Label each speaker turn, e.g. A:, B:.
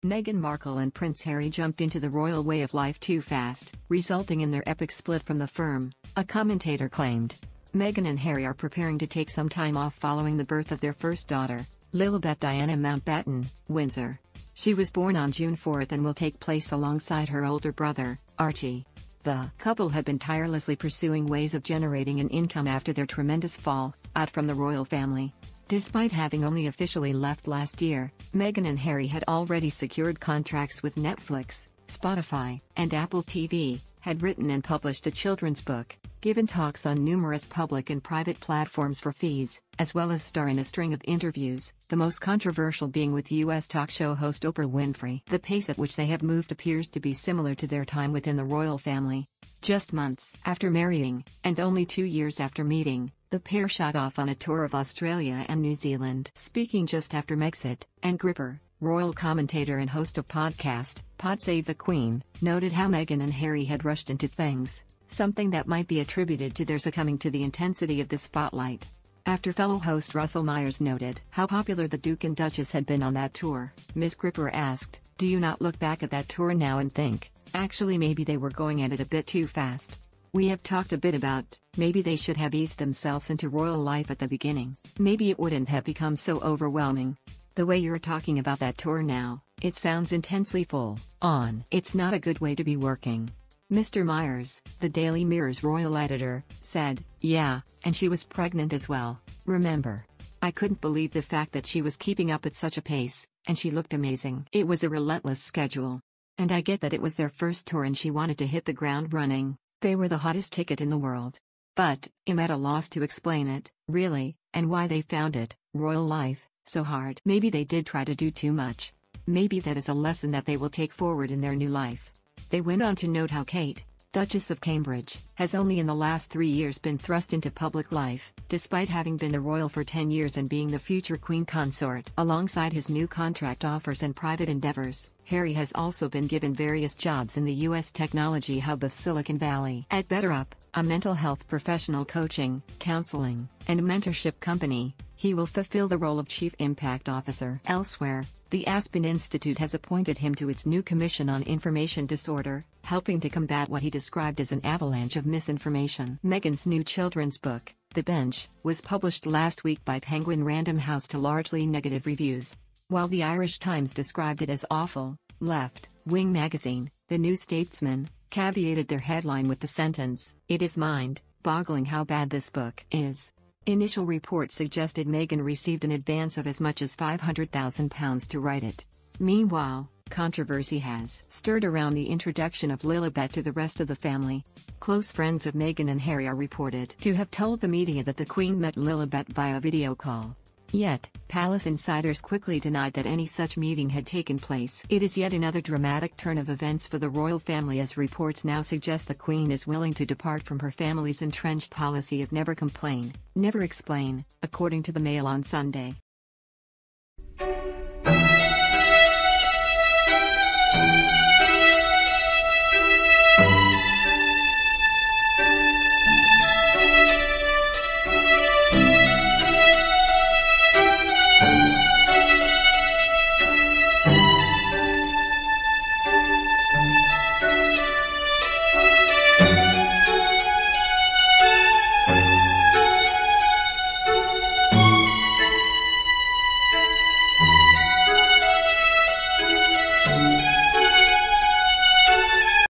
A: Meghan Markle and Prince Harry jumped into the royal way of life too fast, resulting in their epic split from the firm, a commentator claimed. Meghan and Harry are preparing to take some time off following the birth of their first daughter, Lilibet Diana Mountbatten, Windsor. She was born on June 4 and will take place alongside her older brother, Archie. The couple had been tirelessly pursuing ways of generating an income after their tremendous fall out from the royal family. Despite having only officially left last year, Meghan and Harry had already secured contracts with Netflix, Spotify, and Apple TV, had written and published a children's book, given talks on numerous public and private platforms for fees, as well as star in a string of interviews, the most controversial being with U.S. talk show host Oprah Winfrey. The pace at which they have moved appears to be similar to their time within the royal family. Just months after marrying, and only 2 years after meeting, the pair shot off on a tour of Australia and New Zealand. Speaking just after Megxit, and Gripper, royal commentator and host of podcast, Pod Save the Queen, noted how Meghan and Harry had rushed into things, something that might be attributed to their succumbing to the intensity of the spotlight. After fellow host Russell Myers noted how popular the Duke and Duchess had been on that tour, Ms. Gripper asked, "Do you not look back at that tour now and think, actually maybe they were going at it a bit too fast? We have talked a bit about, maybe they should have eased themselves into royal life at the beginning. Maybe it wouldn't have become so overwhelming. The way you're talking about that tour now, it sounds intensely full on. It's not a good way to be working." Mr. Myers, the Daily Mirror's royal editor, said, "Yeah, and she was pregnant as well, remember? I couldn't believe the fact that she was keeping up at such a pace, and she looked amazing. It was a relentless schedule. And I get that it was their first tour and she wanted to hit the ground running. They were the hottest ticket in the world. But, I'm at a loss to explain it, really, and why they found it, royal life, so hard. Maybe they did try to do too much. Maybe that is a lesson that they will take forward in their new life." They went on to note how Kate, Duchess of Cambridge, has only in the last 3 years been thrust into public life, despite having been a royal for 10 years and being the future queen consort. Alongside his new contract offers and private endeavors, Harry has also been given various jobs in the U.S. technology hub of Silicon Valley. At BetterUp, a mental health professional coaching, counseling, and mentorship company, he will fulfill the role of Chief Impact Officer. Elsewhere, the Aspen Institute has appointed him to its new Commission on Information Disorder, helping to combat what he described as an avalanche of misinformation. Meghan's new children's book, The Bench, was published last week by Penguin Random House to largely negative reviews. While the Irish Times described it as awful, left-wing magazine, The New Statesman, caveated their headline with the sentence, "It is mind-boggling how bad this book is." Initial reports suggested Meghan received an advance of as much as £500,000 to write it. Meanwhile, controversy has stirred around the introduction of Lilibet to the rest of the family. Close friends of Meghan and Harry are reported to have told the media that the Queen met Lilibet via video call. Yet, palace insiders quickly denied that any such meeting had taken place. It is yet another dramatic turn of events for the royal family, as reports now suggest the Queen is willing to depart from her family's entrenched policy of never complain, never explain, according to the Mail on Sunday.